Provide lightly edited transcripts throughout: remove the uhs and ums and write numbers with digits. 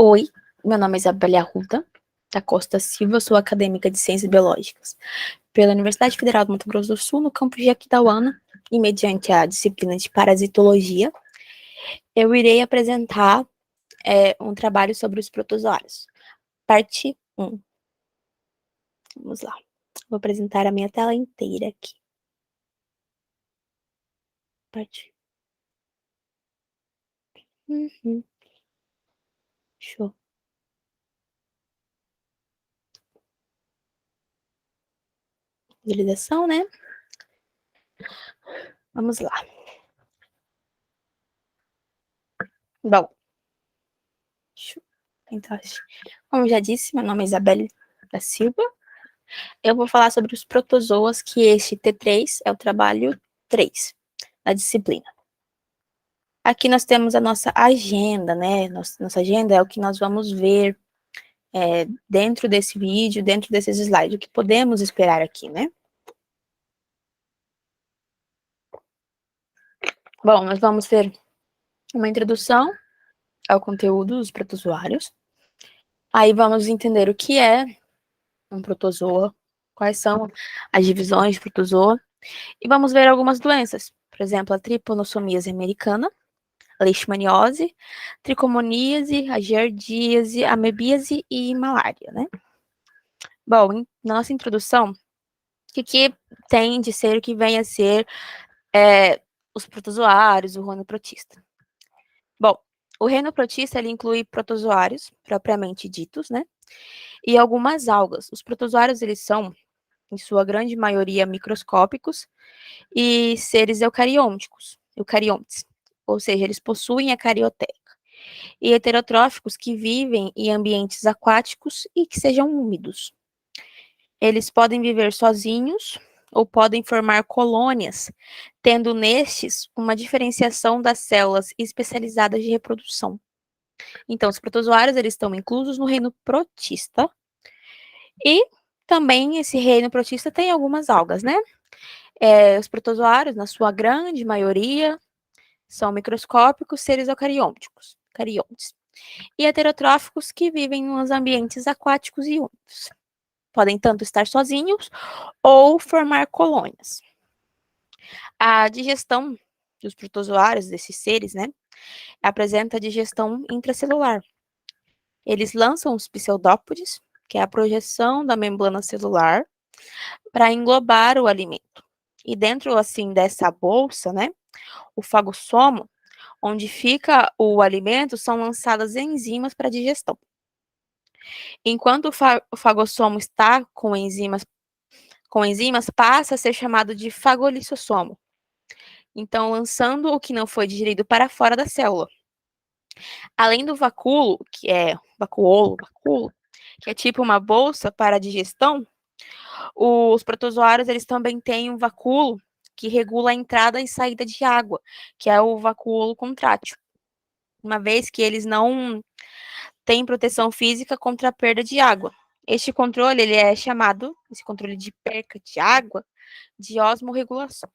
Oi, meu nome é Isabela Arruda, da Costa Silva, sou acadêmica de Ciências Biológicas pela Universidade Federal do Mato Grosso do Sul, no campus de Aquidauana, e mediante a disciplina de parasitologia, eu irei apresentar um trabalho sobre os protozoários. Parte 1. Vamos lá. Vou apresentar a minha tela inteira aqui. Parte. Show. Visualização, né? Vamos lá. Bom, então, como eu já disse, meu nome é Isabelle da Silva. Eu vou falar sobre os protozoas, que este T3 é o trabalho 3 da disciplina. Aqui nós temos a nossa agenda, né? Nossa agenda é o que nós vamos ver dentro desse vídeo, dentro desses slides, o que podemos esperar aqui, né? Bom, nós vamos ter uma introdução ao conteúdo dos protozoários. Aí vamos entender o que é um protozoa, quais são as divisões de protozoa, e vamos ver algumas doenças, por exemplo, a triponossomíase americana, a leishmaniose, tricomoníase, a giardíase, amebíase e malária, né? Bom, na nossa introdução, o que tem de ser o que vem a ser os protozoários, o reino protista? Bom, o reino protista, ele inclui protozoários, propriamente ditos, né? E algumas algas. Os protozoários, eles são, em sua grande maioria, microscópicos e seres eucariontes, ou seja, eles possuem a carioteca. E heterotróficos que vivem em ambientes aquáticos e que sejam úmidos. Eles podem viver sozinhos ou podem formar colônias, tendo nestes uma diferenciação das células especializadas de reprodução. Então, os protozoários, eles estão inclusos no reino protista e também esse reino protista tem algumas algas, né? Os protozoários, na sua grande maioria, são microscópicos seres eucariontes, e heterotróficos que vivem nos ambientes aquáticos e úmidos. Podem tanto estar sozinhos ou formar colônias. A digestão dos protozoários, desses seres, né, apresenta a digestão intracelular. Eles lançam os pseudópodes, que é a projeção da membrana celular, para englobar o alimento. E dentro, assim, dessa bolsa, né, o fagossomo, onde fica o alimento, são lançadas enzimas para digestão. Enquanto o fagossomo está com enzimas, passa a ser chamado de fagolissossomo. Então, lançando o que não foi digerido para fora da célula. Além do vacúolo, que é vacúolo, que é tipo uma bolsa para a digestão, os protozoários, eles também têm um vacúolo que regula a entrada e saída de água, que é o vacúolo contrátil. Uma vez que eles não têm proteção física contra a perda de água. Este controle, ele é chamado, esse controle de perca de água, de osmorregulação.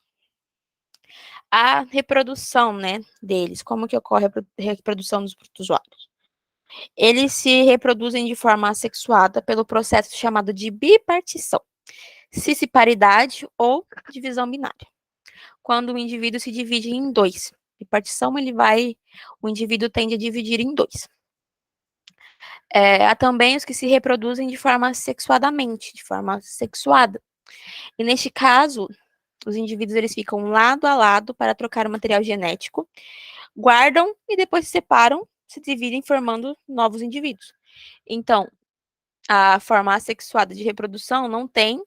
A reprodução, né, deles, como que ocorre a reprodução dos protozoários? Eles se reproduzem de forma assexuada pelo processo chamado de bipartição, cisparidade ou divisão binária. Quando o indivíduo se divide em dois. Bipartição, o indivíduo tende a dividir em dois. Há também os que se reproduzem de forma sexuadamente, de forma sexuada. E neste caso, os indivíduos eles ficam lado a lado para trocar o material genético, guardam e depois se separam, se dividem formando novos indivíduos. Então, a forma assexuada de reprodução não tem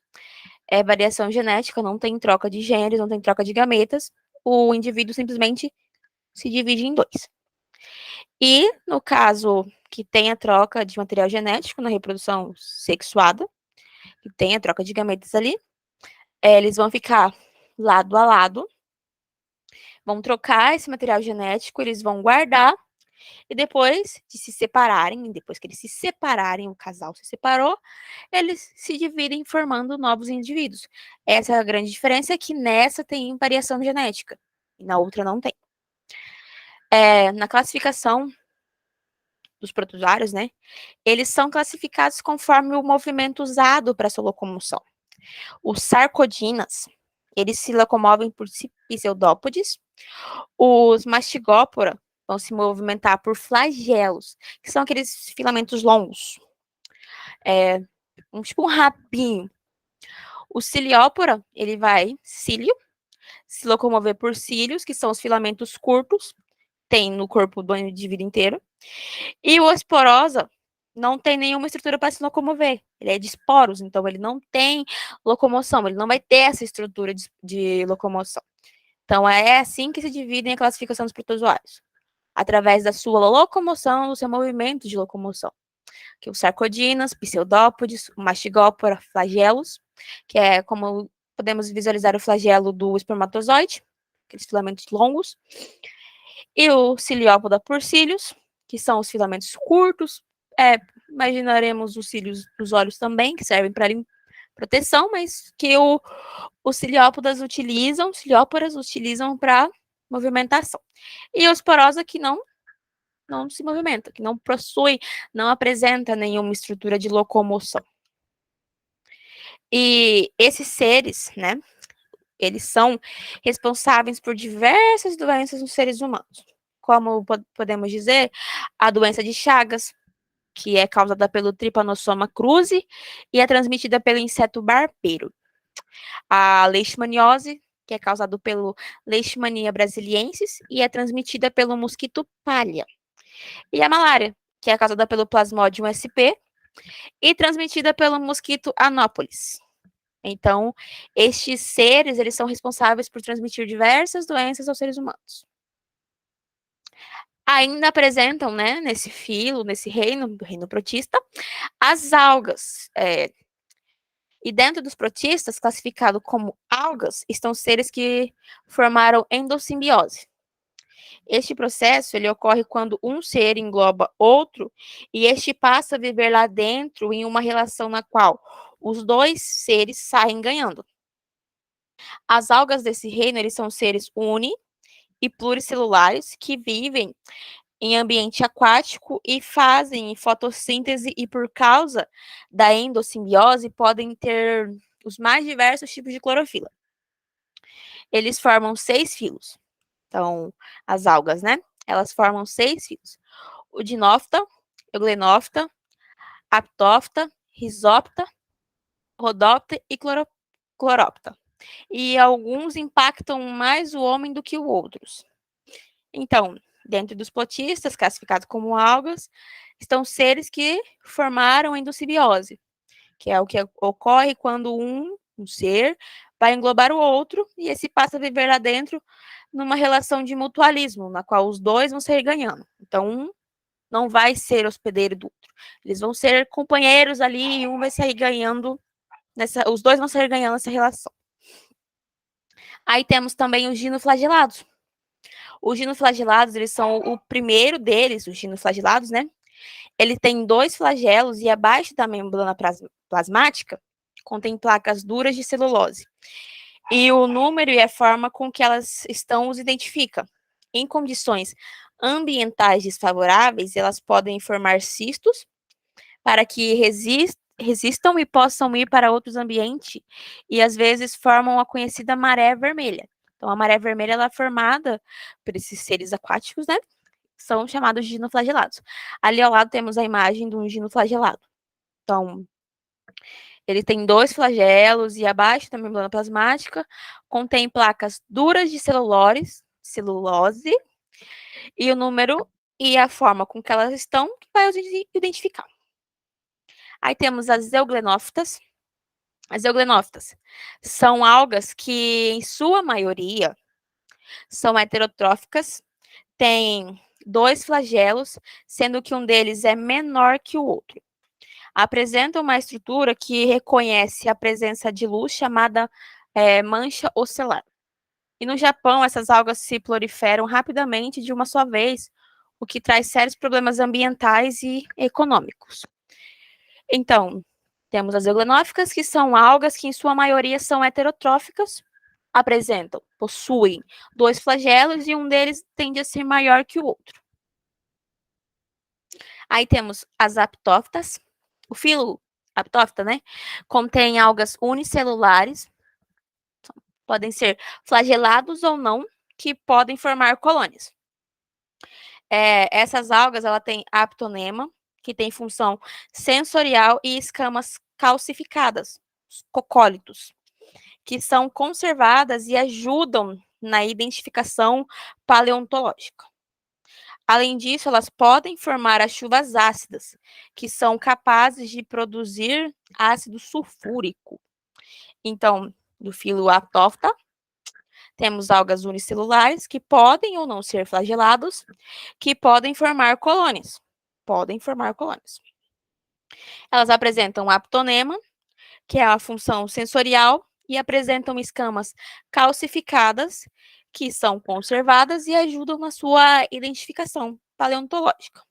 variação genética, não tem troca de gêneros, não tem troca de gametas, o indivíduo simplesmente se divide em dois. E, no caso que tem a troca de material genético na reprodução sexuada, que tem a troca de gametas ali, eles vão ficar lado a lado, vão trocar esse material genético, eles vão guardar, e depois de se separarem, depois que eles se separarem, o casal se separou, eles se dividem formando novos indivíduos. Essa é a grande diferença, é que nessa tem variação genética, e na outra não tem. Na classificação dos protozoários, né, eles são classificados conforme o movimento usado para sua locomoção. Os sarcodinas, eles se locomovem por pseudópodes. Os mastigópora vão se movimentar por flagelos, que são aqueles filamentos longos, tipo um rabinho. O ciliópora, ele vai, cílio, se locomover por cílios, que são os filamentos curtos, tem no corpo do indivíduo inteiro. E o esporosa não tem nenhuma estrutura para se locomover. Ele é de esporos, então ele não tem locomoção, ele não vai ter essa estrutura de locomoção. Então é assim que se dividem a classificação dos protozoários, através da sua locomoção, do seu movimento de locomoção. Que os sarcodinas, pseudópodes, o mastigópora, flagelos, que é como podemos visualizar o flagelo do espermatozoide, aqueles filamentos longos, e o ciliópoda por cílios, que são os filamentos curtos. Imaginaremos os cílios dos olhos também, que servem para proteção, mas que os cilióporas utilizam para movimentação. E os porosa que não se movimenta, que não possui, não apresenta nenhuma estrutura de locomoção. E esses seres, né, eles são responsáveis por diversas doenças nos seres humanos. Como podemos dizer, a doença de Chagas, que é causada pelo Trypanosoma cruzi e é transmitida pelo inseto barbeiro. A leishmaniose, que é causada pelo Leishmania brasiliensis e é transmitida pelo mosquito palha. E a malária, que é causada pelo Plasmodium sp e transmitida pelo mosquito Anopheles. Então, estes seres, eles são responsáveis por transmitir diversas doenças aos seres humanos. Ainda apresentam, né, nesse filo, nesse reino, do reino protista, as algas. E dentro dos protistas, classificado como algas, estão seres que formaram endossimbiose. Este processo ele ocorre quando um ser engloba outro e este passa a viver lá dentro em uma relação na qual os dois seres saem ganhando. As algas desse reino eles são seres uni e pluricelulares que vivem em ambiente aquático e fazem fotossíntese e por causa da endossimbiose podem ter os mais diversos tipos de clorofila. Eles formam 6 filos. Então, as algas, né? Elas formam 6 filos. O dinófita, euglenophta, aptófita, rizópta, rodópta e clorópta. E alguns impactam mais o homem do que os outros. Então, dentro dos plotistas, classificados como algas, estão seres que formaram endossimbiose, que é o que ocorre quando um ser vai englobar o outro e esse passa a viver lá dentro numa relação de mutualismo, na qual os dois vão sair ganhando. Então, um não vai ser hospedeiro do outro. Eles vão ser companheiros ali e um vai sair ganhando os dois vão sair ganhando essa relação. Aí temos também os ginoflagelados. Os ginoflagelados, eles são o primeiro deles, os ginoflagelados, né? Ele tem 2 flagelos e abaixo da membrana plasmática contém placas duras de celulose. E o número e a forma com que elas estão os identifica. Em condições ambientais desfavoráveis, elas podem formar cistos para que resistam e possam ir para outros ambientes e às vezes formam a conhecida maré vermelha. Então, a maré vermelha ela é formada por esses seres aquáticos, né? São chamados de ginoflagelados. Ali ao lado temos a imagem de um ginoflagelado. Então, ele tem 2 flagelos e abaixo da membrana plasmática contém placas duras de celulose, e o número e a forma com que elas estão que vai identificar. Aí temos as euglenófitas. As euglenófitas são algas que, em sua maioria, são heterotróficas, têm 2 flagelos, sendo que um deles é menor que o outro. Apresentam uma estrutura que reconhece a presença de luz chamada mancha ocelar. E no Japão, essas algas se proliferam rapidamente de uma só vez, o que traz sérios problemas ambientais e econômicos. Então, temos as euglenóficas, que são algas que, em sua maioria, são heterotróficas, possuem 2 flagelos e um deles tende a ser maior que o outro. Aí temos as aptófitas. O filo aptófita, né? Contém algas unicelulares, podem ser flagelados ou não, que podem formar colônias. Essas algas, ela tem aptonema, que tem função sensorial, e escamas calcificadas, os cocólitos, que são conservadas e ajudam na identificação paleontológica. Além disso, elas podem formar as chuvas ácidas, que são capazes de produzir ácido sulfúrico. Então, do filo Aptófita, temos algas unicelulares que podem ou não ser flagelados, que podem formar colônias. Podem formar colônias. Elas apresentam aptonema, que é a função sensorial, e apresentam escamas calcificadas, que são conservadas e ajudam na sua identificação paleontológica.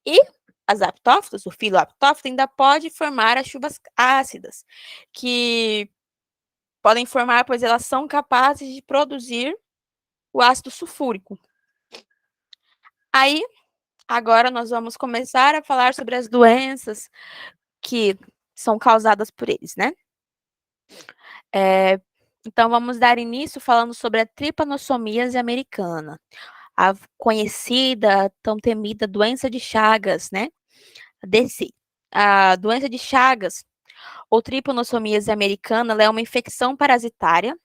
E as aptófitas, o filo aptófita, ainda pode formar as chuvas ácidas, que podem formar, pois elas são capazes de produzir o ácido sulfúrico. Aí, agora nós vamos começar a falar sobre as doenças que são causadas por eles, né? Então, vamos dar início falando sobre a tripanossomíase americana, a conhecida, tão temida doença de Chagas, né? A doença de Chagas, ou tripanossomíase americana, ela é uma infecção parasitária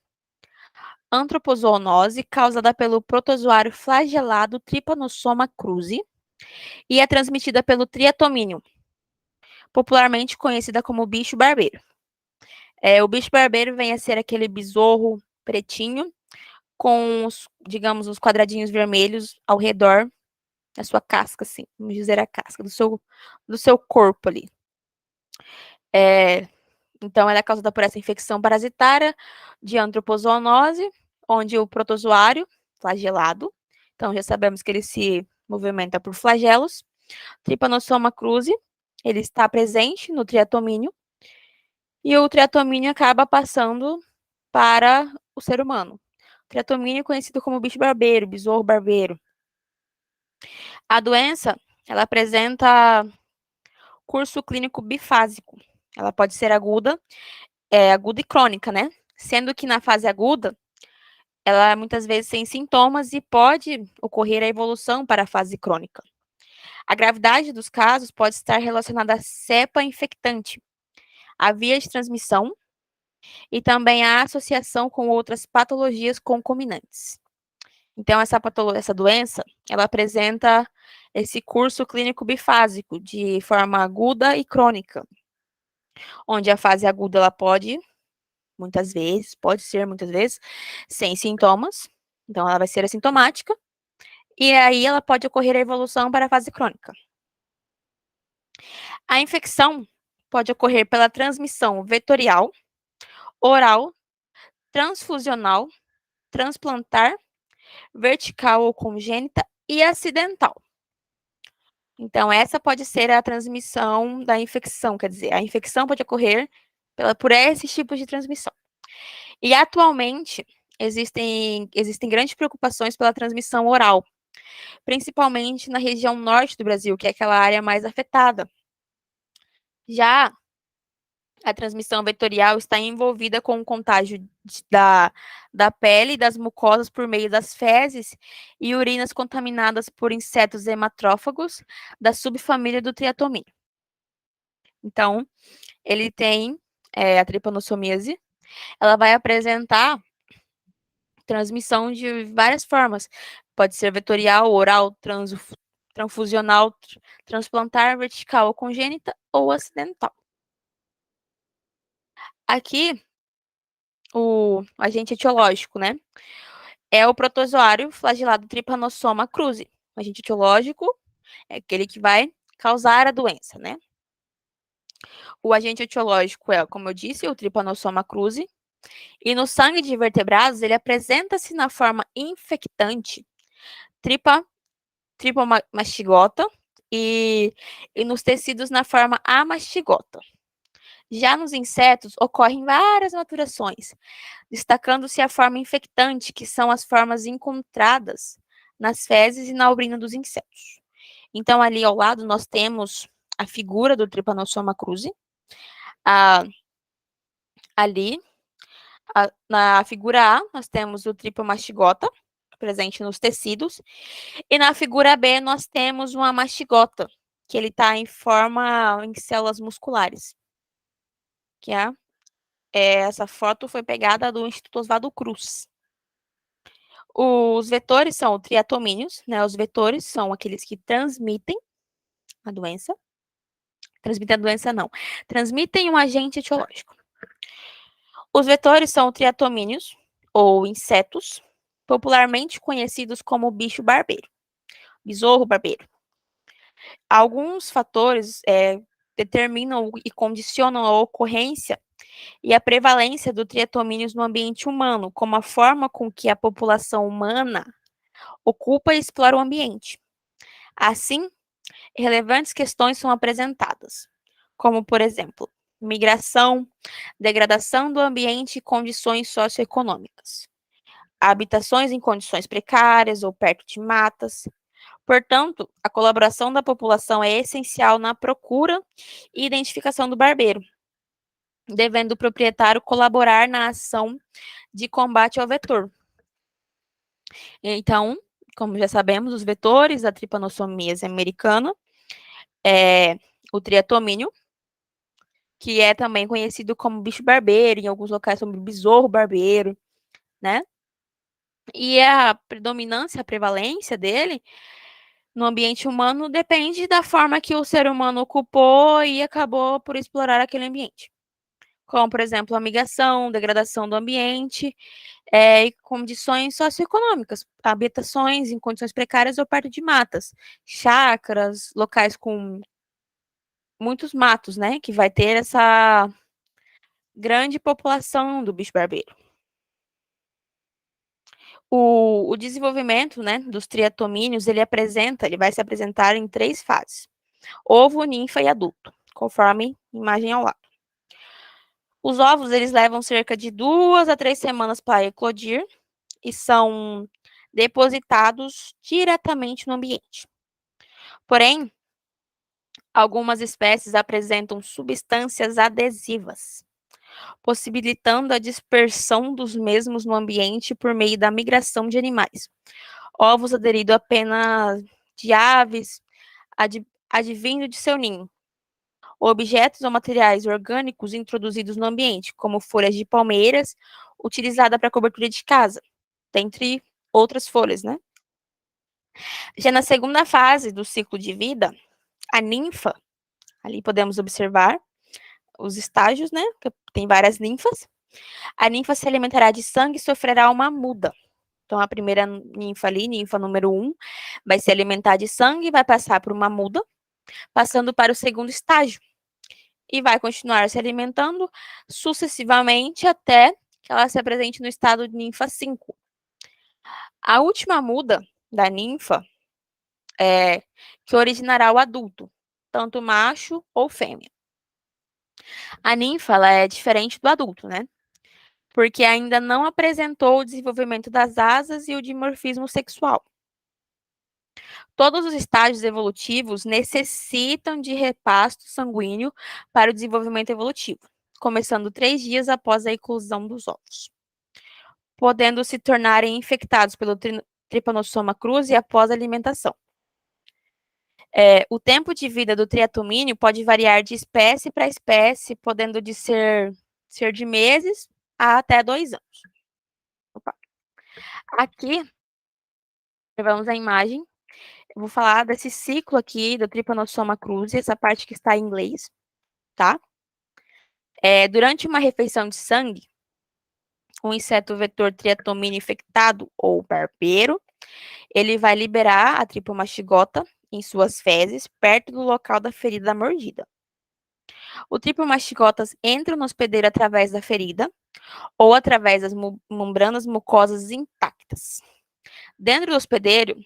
antropozoonose causada pelo protozoário flagelado Trypanosoma cruzi e é transmitida pelo triatomínio, popularmente conhecida como bicho barbeiro. O bicho barbeiro vem a ser aquele besouro pretinho com os, digamos, os quadradinhos vermelhos ao redor da sua casca, assim, vamos dizer a casca do seu corpo ali. Então, ela é causada por essa infecção parasitária de antropozoonose, onde o protozoário flagelado, então já sabemos que ele se movimenta por flagelos, Trypanosoma cruzi, ele está presente no triatomínio, e o triatomínio acaba passando para o ser humano. O triatomínio é conhecido como bicho barbeiro, besouro barbeiro. A doença, ela apresenta curso clínico bifásico. Ela pode ser aguda e crônica, né? Sendo que na fase aguda, ela muitas vezes tem sintomas e pode ocorrer a evolução para a fase crônica. A gravidade dos casos pode estar relacionada à cepa infectante, à via de transmissão e também à associação com outras patologias concomitantes. Então, essa doença, ela apresenta esse curso clínico bifásico, de forma aguda e crônica, onde a fase aguda ela pode ser muitas vezes, sem sintomas, então ela vai ser assintomática, e aí ela pode ocorrer a evolução para a fase crônica. A infecção pode ocorrer pela transmissão vetorial, oral, transfusional, transplantar, vertical ou congênita e acidental. Então, essa pode ser a transmissão da infecção, quer dizer, a infecção pode ocorrer por esses tipos de transmissão. E, atualmente, existem grandes preocupações pela transmissão oral, principalmente na região norte do Brasil, que é aquela área mais afetada. Já a transmissão vetorial está envolvida com o contágio da pele e das mucosas por meio das fezes e urinas contaminadas por insetos hematrófagos da subfamília do triatomínio. Então, ele tem a tripanossomíase, ela vai apresentar transmissão de várias formas. Pode ser vetorial, oral, transfusional, transplantar, vertical ou congênita ou acidental. Aqui, o agente etiológico, né? É o protozoário flagelado Trypanosoma cruzi. O agente etiológico é aquele que vai causar a doença, né? O agente etiológico é, como eu disse, o Trypanosoma cruzi. E no sangue de vertebrados, ele apresenta-se na forma infectante tripomastigota e nos tecidos na forma amastigota. Já nos insetos, ocorrem várias maturações, destacando-se a forma infectante, que são as formas encontradas nas fezes e na urina dos insetos. Então, ali ao lado, nós temos a figura do Trypanosoma cruzi. Ali, na figura A, nós temos o tripomastigota, presente nos tecidos. E na figura B, nós temos uma mastigota, que ele está em forma em células musculares. Que essa foto foi pegada do Instituto Oswaldo Cruz. Os vetores são triatomíneos, né? Os vetores são aqueles que transmitem a doença. Transmitem a doença, não. Transmitem um agente etiológico. Os vetores são triatomíneos, ou insetos, popularmente conhecidos como bicho barbeiro, besouro barbeiro. Alguns fatores determinam e condicionam a ocorrência e a prevalência do triatomíneos no ambiente humano, como a forma com que a população humana ocupa e explora o ambiente. Assim, relevantes questões são apresentadas, como, por exemplo, migração, degradação do ambiente e condições socioeconômicas, habitações em condições precárias ou perto de matas. Portanto, a colaboração da população é essencial na procura e identificação do barbeiro, devendo o proprietário colaborar na ação de combate ao vetor. Então, como já sabemos, os vetores da Trypanosomia americana é o triatomínio, que é também conhecido como bicho barbeiro, em alguns locais como besouro barbeiro, né? E a predominância, a prevalência dele no ambiente humano depende da forma que o ser humano ocupou e acabou por explorar aquele ambiente. Como, por exemplo, a migração, degradação do ambiente e condições socioeconômicas, habitações em condições precárias ou perto de matas, chácaras, locais com muitos matos, né, que vai ter essa grande população do bicho barbeiro. O desenvolvimento, né, dos triatomíneos, ele vai se apresentar em 3 fases: ovo, ninfa e adulto, conforme imagem ao lado. Os ovos, eles levam cerca de 2 a 3 semanas para eclodir e são depositados diretamente no ambiente. Porém, algumas espécies apresentam substâncias adesivas, possibilitando a dispersão dos mesmos no ambiente por meio da migração de animais. Ovos aderidos apenas de aves, advindo de seu ninho. Objetos ou materiais orgânicos introduzidos no ambiente, como folhas de palmeiras, utilizada para cobertura de casa, dentre outras folhas, né? Já na segunda fase do ciclo de vida, a ninfa, ali podemos observar os estágios, né? Tem várias ninfas. A ninfa se alimentará de sangue e sofrerá uma muda. Então, a primeira ninfa ali, ninfa número 1, vai se alimentar de sangue e vai passar por uma muda, passando para o segundo estágio. E vai continuar se alimentando sucessivamente até que ela se apresente no estado de ninfa 5. A última muda da ninfa é que originará o adulto, tanto macho ou fêmea. A ninfa, ela é diferente do adulto, né? Porque ainda não apresentou o desenvolvimento das asas e o dimorfismo sexual. Todos os estágios evolutivos necessitam de repasto sanguíneo para o desenvolvimento evolutivo, começando 3 dias após a eclosão dos ovos, podendo se tornarem infectados pelo Trypanosoma cruzi após a alimentação. O tempo de vida do triatomínio pode variar de espécie para espécie, podendo ser de meses a até 2 anos. Opa. Aqui, vamos à imagem. Eu vou falar desse ciclo aqui do Trypanosoma cruzi, essa parte que está em inglês, tá? Durante uma refeição de sangue, um inseto vetor triatomínio infectado, ou barbeiro, ele vai liberar a tripomastigota em suas fezes, perto do local da ferida mordida. O tripomastigotas entra no hospedeiro através da ferida ou através das membranas mucosas intactas. Dentro do hospedeiro,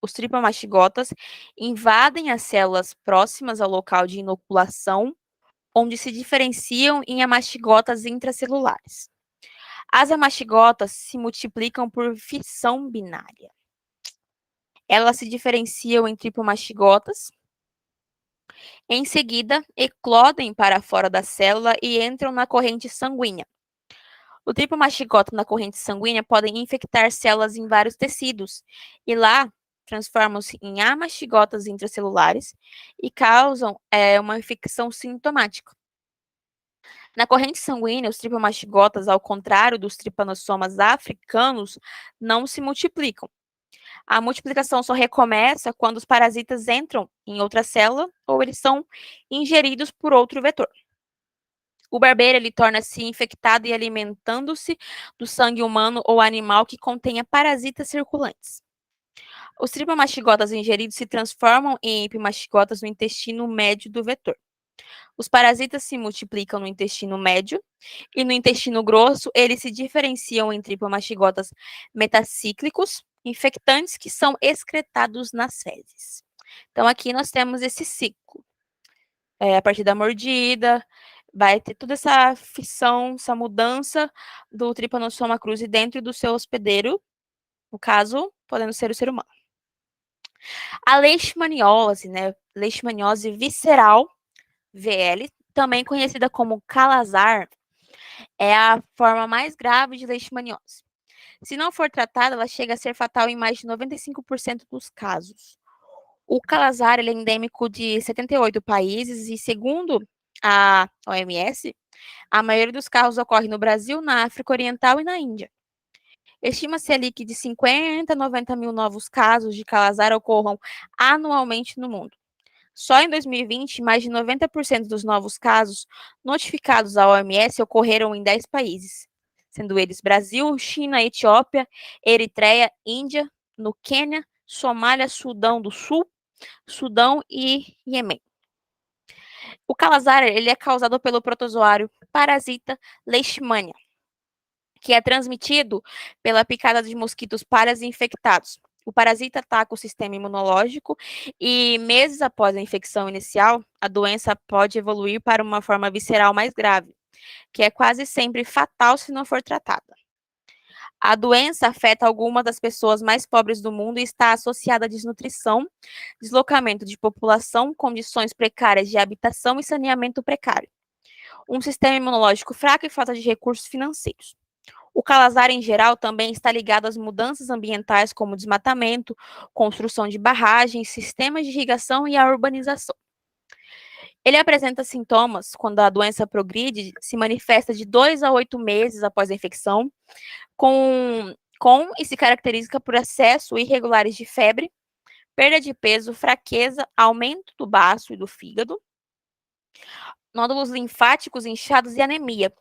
os tripomastigotas invadem as células próximas ao local de inoculação, onde se diferenciam em amastigotas intracelulares. As amastigotas se multiplicam por fissão binária. Elas se diferenciam em tripomastigotas. Em seguida, eclodem para fora da célula e entram na corrente sanguínea. O tripomastigota na corrente sanguínea podem infectar células em vários tecidos e lá transformam-se em amastigotas intracelulares e causam uma infecção sintomática. Na corrente sanguínea, os tripomastigotas, ao contrário dos tripanossomas africanos, não se multiplicam. A multiplicação só recomeça quando os parasitas entram em outra célula ou eles são ingeridos por outro vetor. O barbeiro ele torna-se infectado e alimentando-se do sangue humano ou animal que contenha parasitas circulantes. Os tripomastigotas ingeridos se transformam em epimastigotas no intestino médio do vetor. Os parasitas se multiplicam no intestino médio e no intestino grosso eles se diferenciam em tripomastigotas metacíclicos, infectantes que são excretados nas fezes. Então aqui nós temos esse ciclo. A partir da mordida, vai ter toda essa fissão, essa mudança do Trypanosoma cruzi dentro do seu hospedeiro, no caso, podendo ser o ser humano. A leishmaniose, né? Leishmaniose visceral, VL, também conhecida como calazar, é a forma mais grave de leishmaniose. Se não for tratada, ela chega a ser fatal em mais de 95% dos casos. O calazar ele é endêmico de 78 países e, segundo a OMS, a maioria dos casos ocorre no Brasil, na África Oriental e na Índia. Estima-se ali que de 50 a 90 mil novos casos de calazar ocorram anualmente no mundo. Só em 2020, mais de 90% dos novos casos notificados à OMS ocorreram em 10 países, sendo eles Brasil, China, Etiópia, Eritreia, Índia, no Quênia, Somália, Sudão do Sul, Sudão e Iêmen. O calazar ele é causado pelo protozoário parasita Leishmania, que é transmitido pela picada de mosquitos parasinfectados. O parasita ataca o sistema imunológico e, meses após a infecção inicial, a doença pode evoluir para uma forma visceral mais grave, que é quase sempre fatal se não for tratada. A doença afeta algumas das pessoas mais pobres do mundo e está associada à desnutrição, deslocamento de população, condições precárias de habitação e saneamento precário, um sistema imunológico fraco e falta de recursos financeiros. O calazar, em geral, também está ligado às mudanças ambientais, como desmatamento, construção de barragens, sistemas de irrigação e a urbanização. Ele apresenta sintomas quando a doença progride, se manifesta de 2 a 8 meses após a infecção, com e se caracteriza por excesso irregulares de febre, perda de peso, fraqueza, aumento do baço e do fígado, nódulos linfáticos inchados e anemia.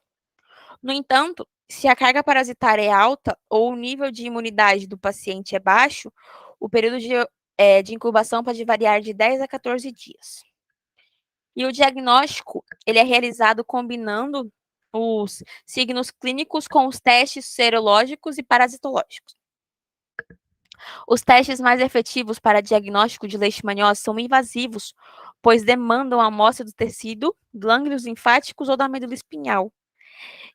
No entanto, se a carga parasitária é alta ou o nível de imunidade do paciente é baixo, o período de incubação pode variar de 10 a 14 dias. E o diagnóstico ele é realizado combinando os signos clínicos com os testes serológicos e parasitológicos. Os testes mais efetivos para diagnóstico de leishmaniose são invasivos, pois demandam a amostra do tecido, gânglios linfáticos ou da medula espinhal.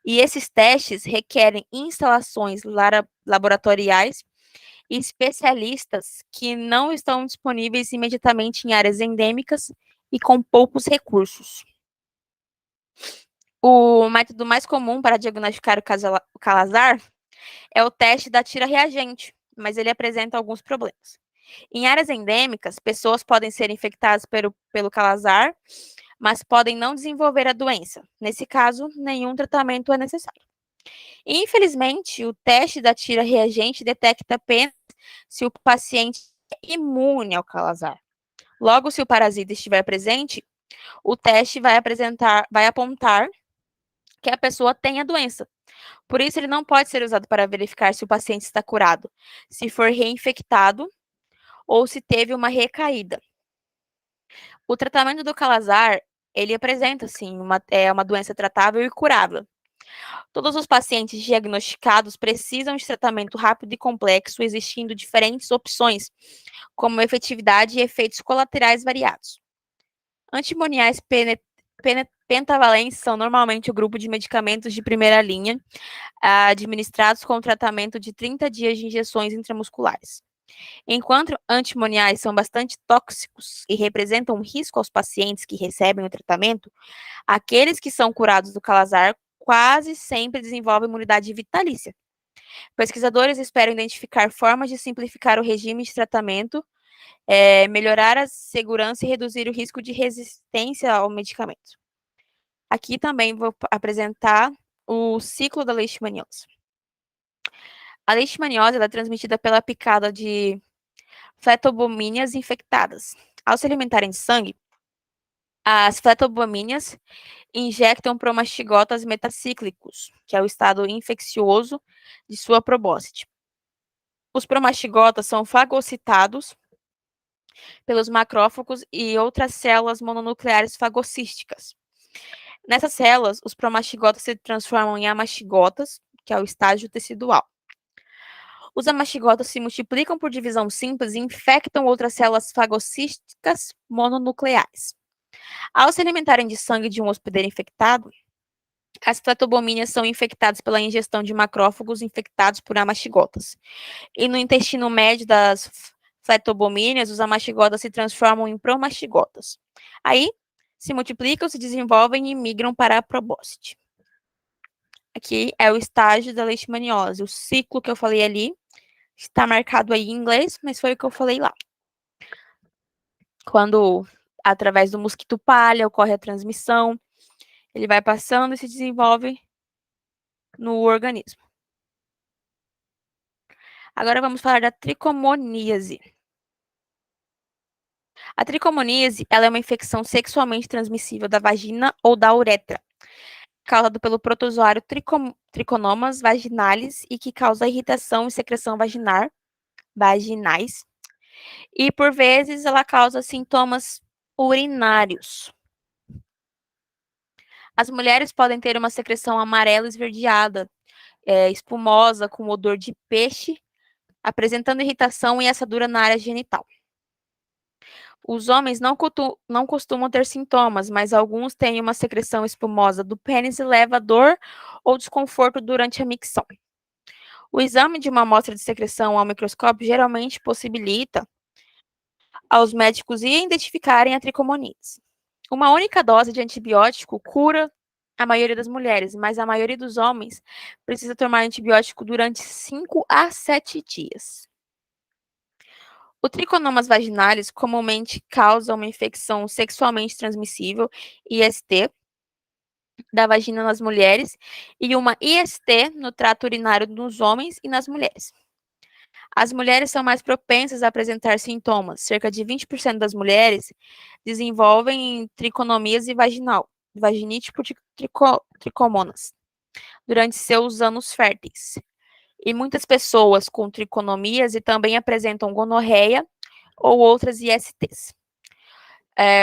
E esses testes requerem instalações laboratoriais e especialistas que não estão disponíveis imediatamente em áreas endêmicas e com poucos recursos. O método mais comum para diagnosticar o calazar é o teste da tira reagente, mas ele apresenta alguns problemas. Em áreas endêmicas, pessoas podem ser infectadas pelo calazar, mas podem não desenvolver a doença. Nesse caso, nenhum tratamento é necessário. Infelizmente, o teste da tira reagente detecta apenas se o paciente é imune ao calazar. Logo, se o parasita estiver presente, o teste vai apontar que a pessoa tem a doença. Por isso, ele não pode ser usado para verificar se o paciente está curado, se for reinfectado ou se teve uma recaída. O tratamento do calazar, ele apresenta, sim, uma doença tratável e curável. Todos os pacientes diagnosticados precisam de tratamento rápido e complexo, existindo diferentes opções, como efetividade e efeitos colaterais variados. Antimoniais pentavalentes são normalmente o grupo de medicamentos de primeira linha, administrados com tratamento de 30 dias de injeções intramusculares. Enquanto antimoniais são bastante tóxicos e representam um risco aos pacientes que recebem o tratamento, aqueles que são curados do calazar quase sempre desenvolvem imunidade vitalícia. Pesquisadores esperam identificar formas de simplificar o regime de tratamento, melhorar a segurança e reduzir o risco de resistência ao medicamento. Aqui também vou apresentar o ciclo da leishmaniose. A leishmaniose é transmitida pela picada de fletobomíneas infectadas. Ao se alimentarem de sangue, as fletobomíneas injectam promastigotas metacíclicos, que é o estado infeccioso de sua probóscide. Os promastigotas são fagocitados pelos macrófagos e outras células mononucleares fagocísticas. Nessas células, os promastigotas se transformam em amastigotas, que é o estágio tecidual. Os amastigotas se multiplicam por divisão simples e infectam outras células fagocísticas mononucleares. Ao se alimentarem de sangue de um hospedeiro infectado, as fletobomíneas são infectadas pela ingestão de macrófagos infectados por amastigotas. E no intestino médio das fletobomíneas, os amastigotas se transformam em promastigotas. Aí, se multiplicam, se desenvolvem e migram para a probóscide. Aqui é o estágio da leishmaniose. O ciclo que eu falei ali está marcado aí em inglês, mas foi o que eu falei lá. Quando, através do mosquito palha, ocorre a transmissão, ele vai passando e se desenvolve no organismo. Agora vamos falar da tricomoníase. A tricomoníase, ela é uma infecção sexualmente transmissível da vagina ou da uretra, causada pelo protozoário Trichomonas vaginalis e que causa irritação e secreção vaginais. E, por vezes, ela causa sintomas urinários. As mulheres podem ter uma secreção amarela esverdeada, espumosa, com odor de peixe, apresentando irritação e assadura na área genital. Os homens não costumam ter sintomas, mas alguns têm uma secreção espumosa do pênis e leva a dor ou desconforto durante a micção. O exame de uma amostra de secreção ao microscópio geralmente possibilita aos médicos identificarem a tricomoníase. Uma única dose de antibiótico cura a maioria das mulheres, mas a maioria dos homens precisa tomar antibiótico durante 5 a 7 dias. O tricomonas vaginalis comumente causa uma infecção sexualmente transmissível, IST, da vagina nas mulheres e uma IST no trato urinário nos homens e nas mulheres. As mulheres são mais propensas a apresentar sintomas. Cerca de 20% das mulheres desenvolvem tricomoníase vaginal, vaginite por tricomonas, durante seus anos férteis. E muitas pessoas com tricomoníase também apresentam gonorreia ou outras ISTs.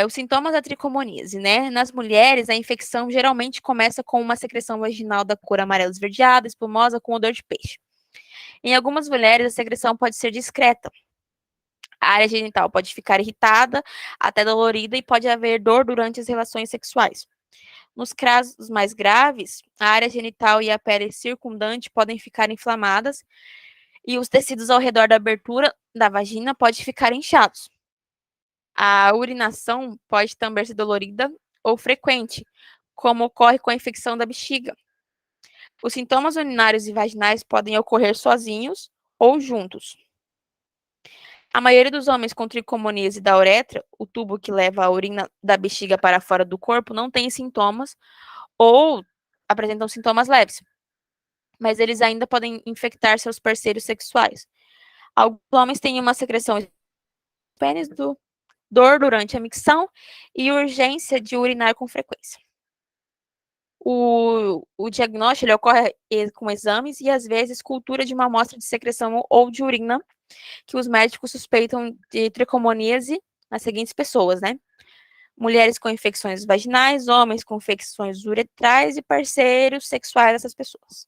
Os sintomas da tricomoníase, né? Nas mulheres, a infecção geralmente começa com uma secreção vaginal da cor amarela esverdeada, espumosa, com odor de peixe. Em algumas mulheres, a secreção pode ser discreta. A área genital pode ficar irritada, até dolorida, e pode haver dor durante as relações sexuais. Nos casos mais graves, a área genital e a pele circundante podem ficar inflamadas e os tecidos ao redor da abertura da vagina podem ficar inchados. A urinação pode também ser dolorida ou frequente, como ocorre com a infecção da bexiga. Os sintomas urinários e vaginais podem ocorrer sozinhos ou juntos. A maioria dos homens com tricomoníase da uretra, o tubo que leva a urina da bexiga para fora do corpo, não tem sintomas ou apresentam sintomas leves, mas eles ainda podem infectar seus parceiros sexuais. Alguns homens têm uma secreção de pênis, dor durante a micção e urgência de urinar com frequência. O diagnóstico ele ocorre com exames e, às vezes, cultura de uma amostra de secreção ou de urina, que os médicos suspeitam de tricomoníase nas seguintes pessoas, né? Mulheres com infecções vaginais, homens com infecções uretrais e parceiros sexuais dessas pessoas.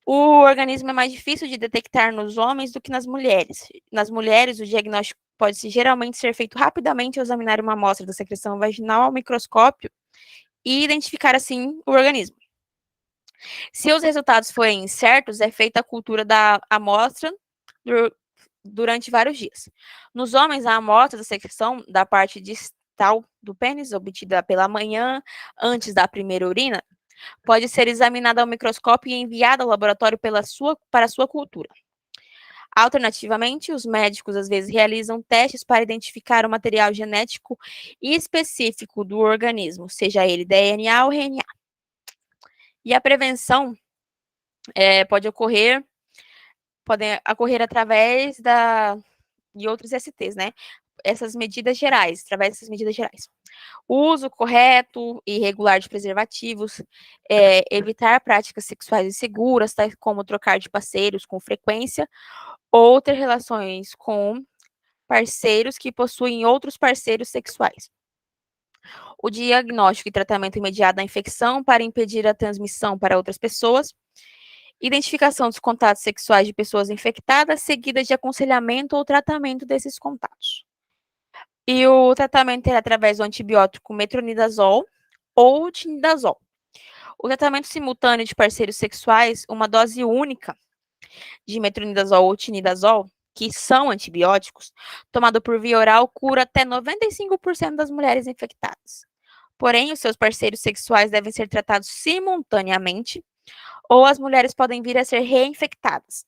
O organismo é mais difícil de detectar nos homens do que nas mulheres. Nas mulheres, o diagnóstico pode geralmente ser feito rapidamente ao examinar uma amostra da secreção vaginal ao microscópio e identificar, assim, o organismo. Se os resultados forem incertos, é feita a cultura da amostra durante vários dias. Nos homens, a amostra da secreção da parte distal do pênis, obtida pela manhã, antes da primeira urina, pode ser examinada ao microscópio e enviada ao laboratório para sua cultura. Alternativamente, os médicos às vezes realizam testes para identificar o material genético específico do organismo, seja ele DNA ou RNA. E a prevenção pode ocorrer através de outros STs, né? Essas medidas gerais, através dessas medidas gerais. O uso correto e regular de preservativos, evitar práticas sexuais inseguras, tais como trocar de parceiros com frequência, ou ter relações com parceiros que possuem outros parceiros sexuais. O diagnóstico e tratamento imediato da infecção para impedir a transmissão para outras pessoas. Identificação dos contatos sexuais de pessoas infectadas, seguida de aconselhamento ou tratamento desses contatos. E o tratamento é através do antibiótico metronidazol ou tinidazol. O tratamento simultâneo de parceiros sexuais, uma dose única de metronidazol ou tinidazol, que são antibióticos, tomado por via oral, cura até 95% das mulheres infectadas. Porém, os seus parceiros sexuais devem ser tratados simultaneamente, ou as mulheres podem vir a ser reinfectadas.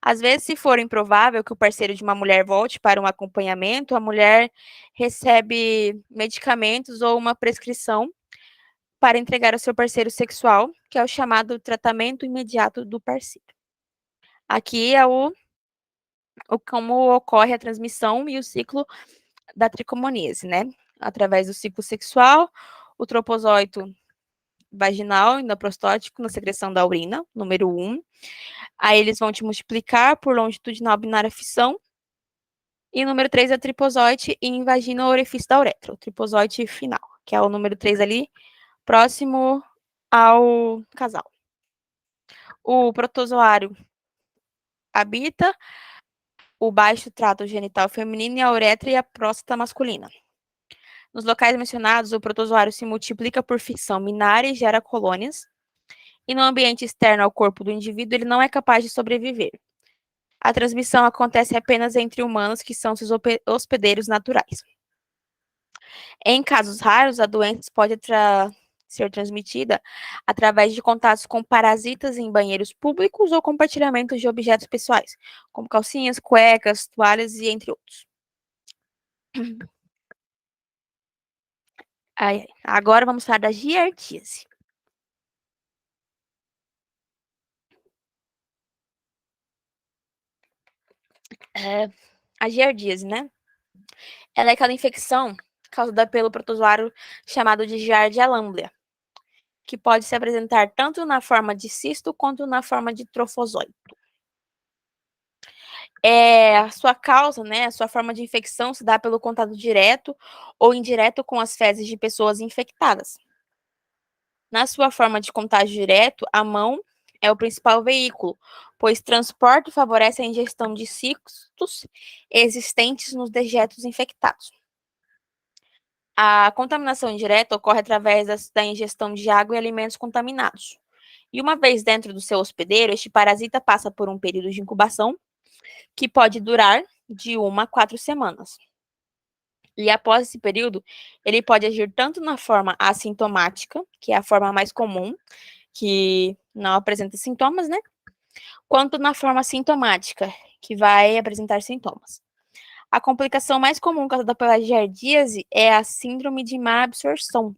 Às vezes, se for improvável que o parceiro de uma mulher volte para um acompanhamento, a mulher recebe medicamentos ou uma prescrição para entregar ao seu parceiro sexual, que é o chamado tratamento imediato do parceiro. Aqui é como ocorre a transmissão e o ciclo da tricomoníase, né? Através do ciclo sexual, o troposóito vaginal e prostótico na secreção da urina, número 1. Aí eles vão te multiplicar por longitudinal binária fissão. E número 3 é tripozoite em vagina ou orifício da uretra, o tripozoite final, que é o número 3 ali, próximo ao casal. O protozoário habita o baixo trato genital feminino e a uretra e a próstata masculina. Nos locais mencionados, o protozoário se multiplica por fissão binária e gera colônias. E no ambiente externo ao corpo do indivíduo, ele não é capaz de sobreviver. A transmissão acontece apenas entre humanos, que são seus hospedeiros naturais. Em casos raros, a doença pode ser transmitida através de contatos com parasitas em banheiros públicos ou compartilhamento de objetos pessoais, como calcinhas, cuecas, toalhas e entre outros. Agora vamos falar da giardíase. A giardíase, né? Ela é aquela infecção causada pelo protozoário chamado de Giardia lamblia, que pode se apresentar tanto na forma de cisto quanto na forma de trofosóito. A sua causa, né, a sua forma de infecção se dá pelo contato direto ou indireto com as fezes de pessoas infectadas. Na sua forma de contágio direto, a mão é o principal veículo, pois transporta e favorece a ingestão de cistos existentes nos dejetos infectados. A contaminação indireta ocorre através da ingestão de água e alimentos contaminados. E uma vez dentro do seu hospedeiro, este parasita passa por um período de incubação que pode durar de 1 a 4 semanas. E após esse período, ele pode agir tanto na forma assintomática, que é a forma mais comum, que não apresenta sintomas, né? Quanto na forma sintomática, que vai apresentar sintomas. A complicação mais comum causada pela giardíase é a síndrome de má absorção.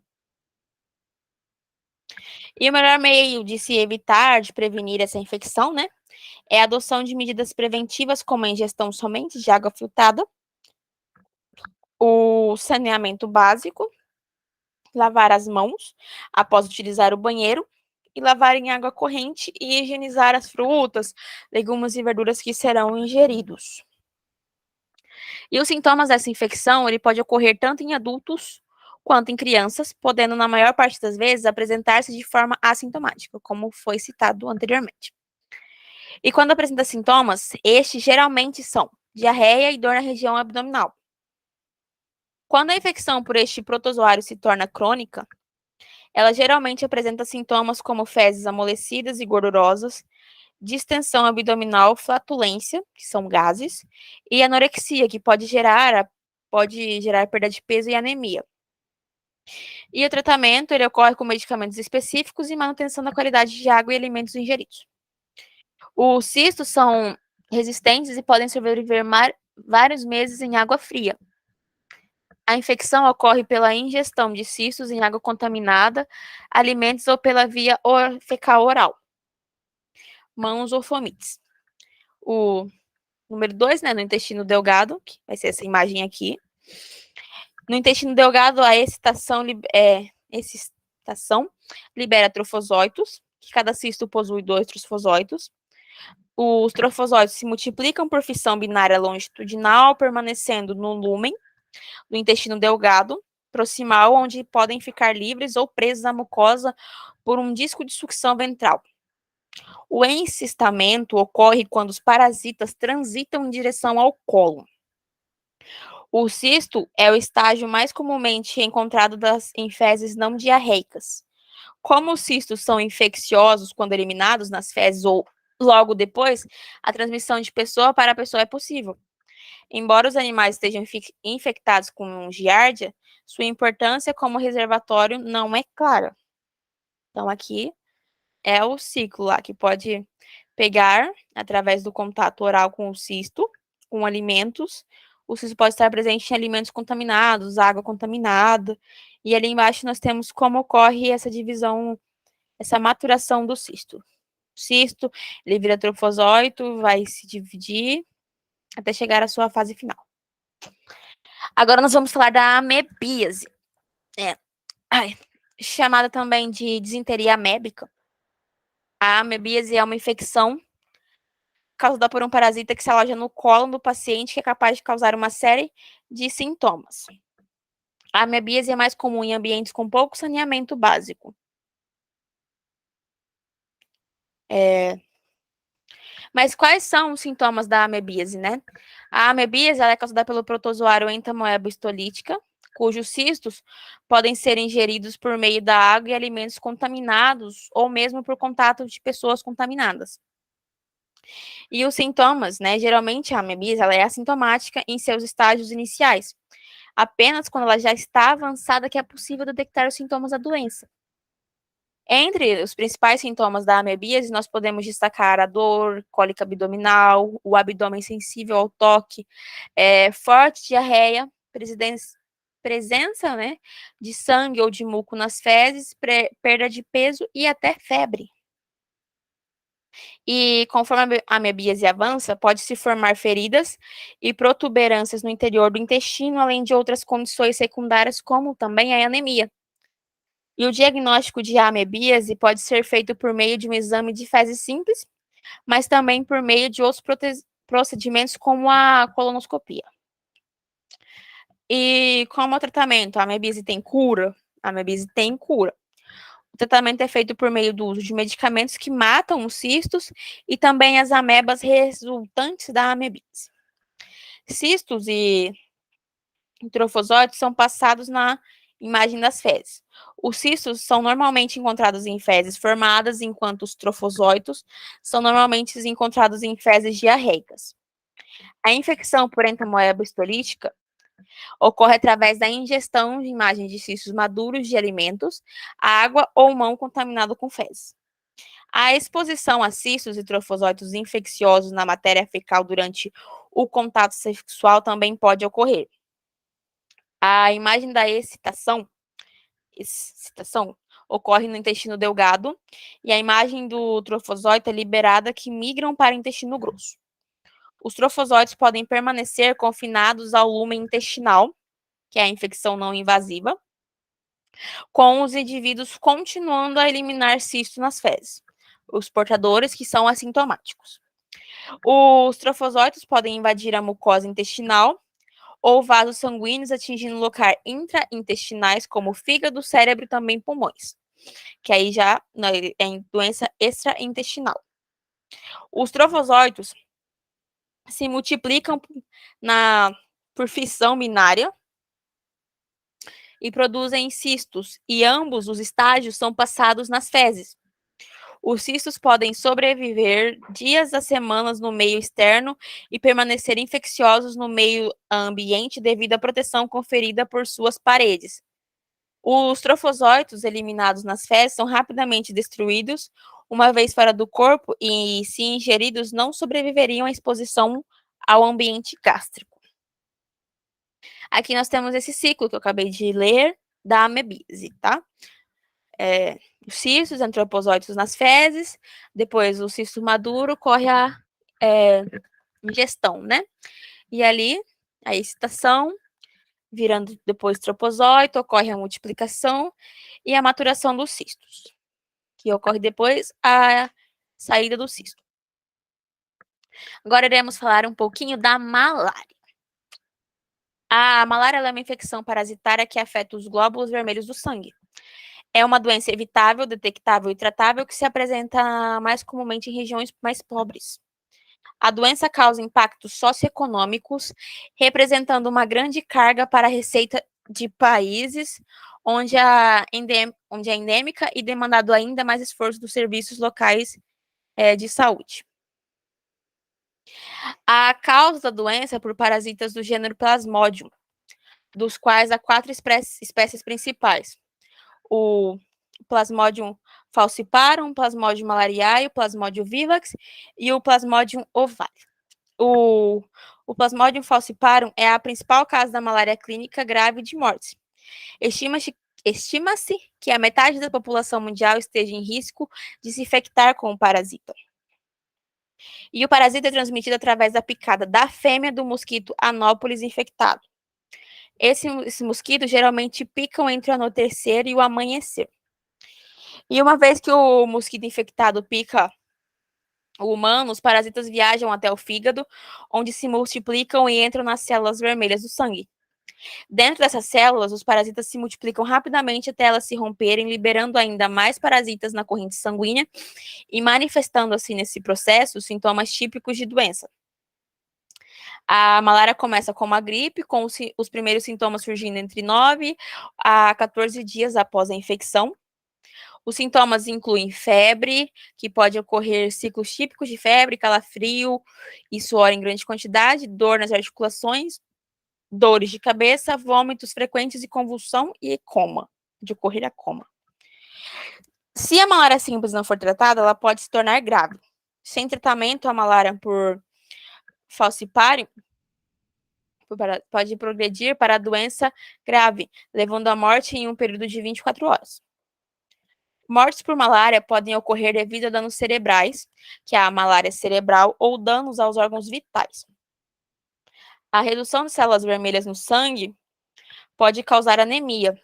E o melhor meio de se evitar, de prevenir essa infecção, né, é a adoção de medidas preventivas, como a ingestão somente de água filtrada, o saneamento básico, lavar as mãos após utilizar o banheiro e lavar em água corrente e higienizar as frutas, legumes e verduras que serão ingeridos. E os sintomas dessa infecção, ele pode ocorrer tanto em adultos quanto em crianças, podendo, na maior parte das vezes, apresentar-se de forma assintomática, como foi citado anteriormente. E quando apresenta sintomas, estes geralmente são diarreia e dor na região abdominal. Quando a infecção por este protozoário se torna crônica, ela geralmente apresenta sintomas como fezes amolecidas e gordurosas, distensão abdominal, flatulência, que são gases, e anorexia, que pode gerar perda de peso e anemia. E o tratamento ele ocorre com medicamentos específicos e manutenção da qualidade de água e alimentos ingeridos. Os cistos são resistentes e podem sobreviver vários meses em água fria. A infecção ocorre pela ingestão de cistos em água contaminada, alimentos ou pela via fecal oral, mãos ou fomites. O número 2, né, no intestino delgado, que vai ser essa imagem aqui. No intestino delgado, a excitação libera trofosóitos, que cada cisto possui 2 trofosóitos. Os trofosóitos se multiplicam por fissão binária longitudinal, permanecendo no lúmen do intestino delgado proximal, onde podem ficar livres ou presos à mucosa por um disco de sucção ventral. O encistamento ocorre quando os parasitas transitam em direção ao cólon. O cisto é o estágio mais comumente encontrado em fezes não diarreicas. Como os cistos são infecciosos quando eliminados nas fezes ou logo depois, a transmissão de pessoa para pessoa é possível. Embora os animais estejam infectados com giardia, sua importância como reservatório não é clara. Então, aqui é o ciclo lá, que pode pegar através do contato oral com o cisto, com alimentos. O cisto pode estar presente em alimentos contaminados, água contaminada. E ali embaixo nós temos como ocorre essa divisão, essa maturação do cisto. O cisto, ele vira trofosóito, vai se dividir até chegar à sua fase final. Agora nós vamos falar da amebíase. Chamada também de disenteria amébica. A amebíase é uma infecção causada por um parasita que se aloja no cólon do paciente, que é capaz de causar uma série de sintomas. A amebíase é mais comum em ambientes com pouco saneamento básico. Mas quais são os sintomas da amebíase, né? A amebíase ela é causada pelo protozoário Entamoeba histolítica, cujos cistos podem ser ingeridos por meio da água e alimentos contaminados ou mesmo por contato de pessoas contaminadas. E os sintomas, né? Geralmente a amebíase ela é assintomática em seus estágios iniciais. Apenas quando ela já está avançada que é possível detectar os sintomas da doença. Entre os principais sintomas da amebíase, nós podemos destacar a dor, cólica abdominal, o abdômen sensível ao toque, forte diarreia, presença, né, de sangue ou de muco nas fezes, perda de peso e até febre. E conforme a amebíase avança, pode-se formar feridas e protuberâncias no interior do intestino, além de outras condições secundárias, como também a anemia. E o diagnóstico de amebíase pode ser feito por meio de um exame de fezes simples, mas também por meio de outros procedimentos, como a colonoscopia. E como é o tratamento? A amebíase tem cura? A amebíase tem cura. O tratamento é feito por meio do uso de medicamentos que matam os cistos e também as amebas resultantes da amebíase. Cistos e trofosóitos são passados na imagem das fezes. Os cistos são normalmente encontrados em fezes formadas, enquanto os trofosóitos são normalmente encontrados em fezes diarreicas. A infecção por entamoeba histolítica ocorre através da ingestão de imagens de cistos maduros de alimentos, água ou mão contaminado com fezes. A exposição a cistos e trofosóitos infecciosos na matéria fecal durante o contato sexual também pode ocorrer. A imagem da excitação ocorre no intestino delgado e a imagem do trofosóito é liberada que migram para o intestino grosso. Os trofosóitos podem permanecer confinados ao lúmen intestinal, que é a infecção não invasiva, com os indivíduos continuando a eliminar cisto nas fezes, os portadores que são assintomáticos. Os trofosóitos podem invadir a mucosa intestinal ou vasos sanguíneos, atingindo locais intraintestinais, como fígado, cérebro e também pulmões, que aí já é doença extraintestinal. Os trofosóitos se multiplicam por fissão binária e produzem cistos, e ambos os estágios são passados nas fezes. Os cistos podem sobreviver dias a semanas no meio externo e permanecer infecciosos no meio ambiente devido à proteção conferida por suas paredes. Os trofosóitos eliminados nas fezes são rapidamente destruídos, uma vez fora do corpo, e, se ingeridos, não sobreviveriam à exposição ao ambiente gástrico. Aqui nós temos esse ciclo que eu acabei de ler da amebise, tá? Os cistos, antroposóitos nas fezes, depois o cisto maduro ocorre a ingestão, né? E ali, a excitação, virando depois troposóito, ocorre a multiplicação e a maturação dos cistos, que ocorre depois a saída do cisto. Agora iremos falar um pouquinho da malária. A malária é uma infecção parasitária que afeta os glóbulos vermelhos do sangue. É uma doença evitável, detectável e tratável que se apresenta mais comumente em regiões mais pobres. A doença causa impactos socioeconômicos, representando uma grande carga para a receita de países onde é endêmica e demandado ainda mais esforço dos serviços locais de saúde. A causa da doença é por parasitas do gênero Plasmodium, dos quais há 4 espécies principais. O Plasmodium falciparum, o Plasmodium malariae, o Plasmodium vivax e o Plasmodium ovale. O Plasmodium falciparum é a principal causa da malária clínica grave de morte. Estima-se que a metade da população mundial esteja em risco de se infectar com o parasita. E o parasita é transmitido através da picada da fêmea do mosquito Anopheles infectado. Esse mosquito geralmente picam entre o anoitecer e o amanhecer. E uma vez que o mosquito infectado pica o humano, os parasitas viajam até o fígado, onde se multiplicam e entram nas células vermelhas do sangue. Dentro dessas células, os parasitas se multiplicam rapidamente até elas se romperem, liberando ainda mais parasitas na corrente sanguínea e manifestando assim nesse processo sintomas típicos de doença. A malária começa como a gripe, com os primeiros sintomas surgindo entre 9 a 14 dias após a infecção. Os sintomas incluem febre, que pode ocorrer ciclos típicos de febre, calafrio e suor em grande quantidade, dor nas articulações, dores de cabeça, vômitos frequentes e convulsão e coma, de ocorrer a coma. Se a malária simples não for tratada, ela pode se tornar grave. Sem tratamento, a malária por falciparum pode progredir para a doença grave, levando à morte em um período de 24 horas. Mortes por malária podem ocorrer devido a danos cerebrais, que é a malária cerebral, ou danos aos órgãos vitais. A redução de células vermelhas no sangue pode causar anemia.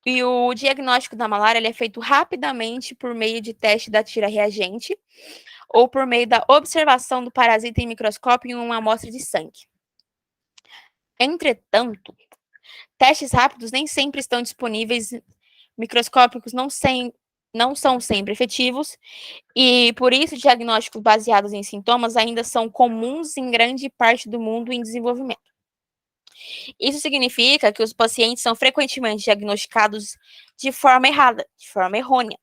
E o diagnóstico da malária é feito rapidamente por meio de teste da tira reagente ou por meio da observação do parasita em microscópio em uma amostra de sangue. Entretanto, testes rápidos nem sempre estão disponíveis, microscópicos não são sempre efetivos, e por isso diagnósticos baseados em sintomas ainda são comuns em grande parte do mundo em desenvolvimento. Isso significa que os pacientes são frequentemente diagnosticados de forma errada, de forma errônea,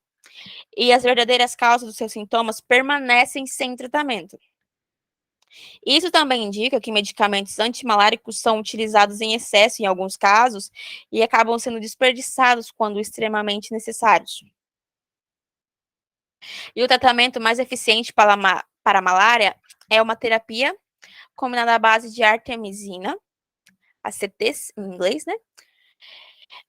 e as verdadeiras causas dos seus sintomas permanecem sem tratamento. Isso também indica que medicamentos antimaláricos são utilizados em excesso em alguns casos e acabam sendo desperdiçados quando extremamente necessários. E o tratamento mais eficiente para a malária é uma terapia combinada à base de artemisina, ACTs em inglês, né?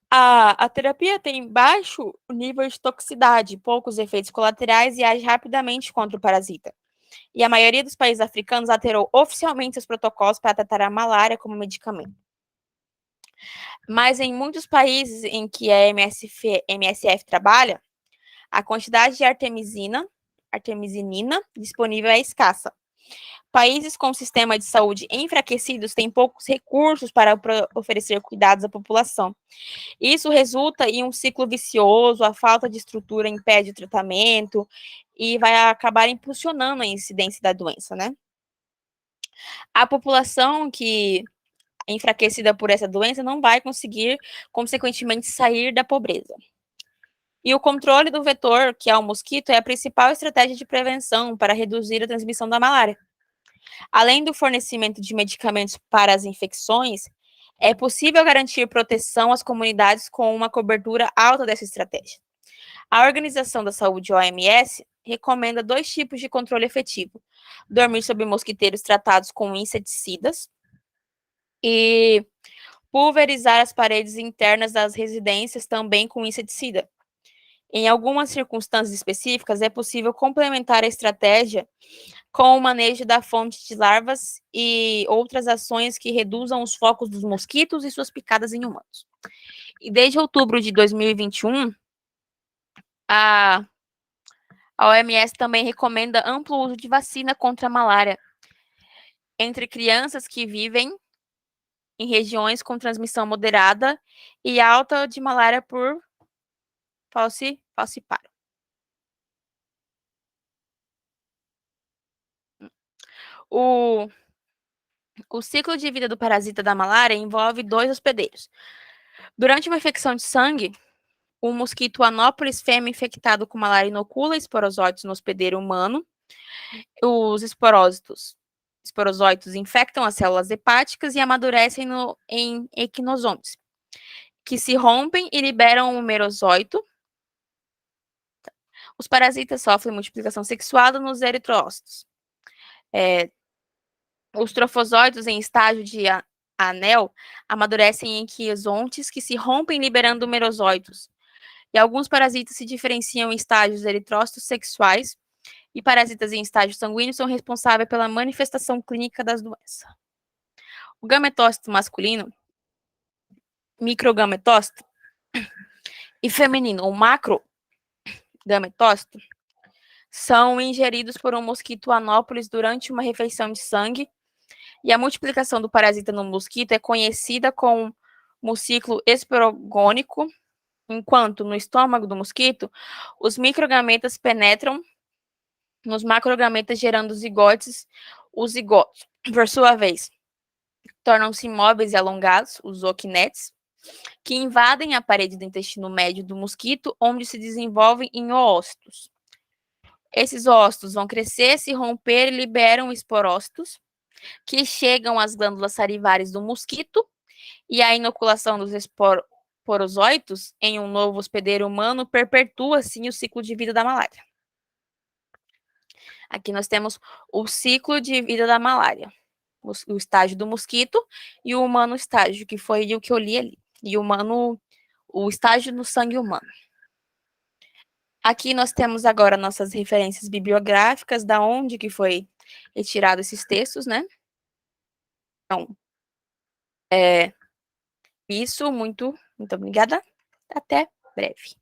A terapia tem baixo nível de toxicidade, poucos efeitos colaterais e age rapidamente contra o parasita. E a maioria dos países africanos alterou oficialmente os protocolos para tratar a malária como medicamento. Mas em muitos países em que a MSF trabalha, a quantidade de artemisinina disponível é escassa. Países com sistema de saúde enfraquecidos têm poucos recursos para oferecer cuidados à população. Isso resulta em um ciclo vicioso, a falta de estrutura impede o tratamento e vai acabar impulsionando a incidência da doença, né? A população que é enfraquecida por essa doença não vai conseguir, consequentemente, sair da pobreza. E o controle do vetor, que é o mosquito, é a principal estratégia de prevenção para reduzir a transmissão da malária. Além do fornecimento de medicamentos para as infecções, é possível garantir proteção às comunidades com uma cobertura alta dessa estratégia. A Organização da Saúde, OMS, recomenda 2 tipos de controle efetivo: dormir sob mosquiteiros tratados com inseticidas e pulverizar as paredes internas das residências também com inseticida. Em algumas circunstâncias específicas, é possível complementar a estratégia com o manejo da fonte de larvas e outras ações que reduzam os focos dos mosquitos e suas picadas em humanos. E desde outubro de 2021, a OMS também recomenda amplo uso de vacina contra a malária entre crianças que vivem em regiões com transmissão moderada e alta de malária por falciparum. O ciclo de vida do parasita da malária envolve 2 hospedeiros. Durante uma infecção de sangue, o mosquito Anopheles fêmea infectado com malária inocula esporozóitos no hospedeiro humano. Os esporozóitos infectam as células hepáticas e amadurecem em equinosomes, que se rompem e liberam o merozóito. Os parasitas sofrem multiplicação sexuada nos eritrócitos. Os trofosóitos em estágio de anel amadurecem em quizontes que se rompem liberando merozóitos. E alguns parasitas se diferenciam em estágios eritrócitos sexuais e parasitas em estágio sanguíneo são responsáveis pela manifestação clínica das doenças. O gametócito masculino, microgametócito, e feminino, o macrogametócito, são ingeridos por um mosquito Anopheles durante uma refeição de sangue, e a multiplicação do parasita no mosquito é conhecida como ciclo esporogônico, enquanto no estômago do mosquito, os microgametas penetram nos macrogametas gerando zigotes. Os zigotos, por sua vez, tornam-se imóveis e alongados, os zoquinetes, que invadem a parede do intestino médio do mosquito, onde se desenvolvem em oócitos. Esses oócitos vão crescer, se romper e liberam esporócitos, que chegam às glândulas salivares do mosquito, e a inoculação dos esporozóitos em um novo hospedeiro humano perpetua, assim, o ciclo de vida da malária. Aqui nós temos o ciclo de vida da malária, o estágio do mosquito e o humano estágio, que foi o que eu li ali, e o estágio no sangue humano. Aqui nós temos agora nossas referências bibliográficas, da onde que foi retirado esses textos, né? Então, isso, muito obrigada. Até breve.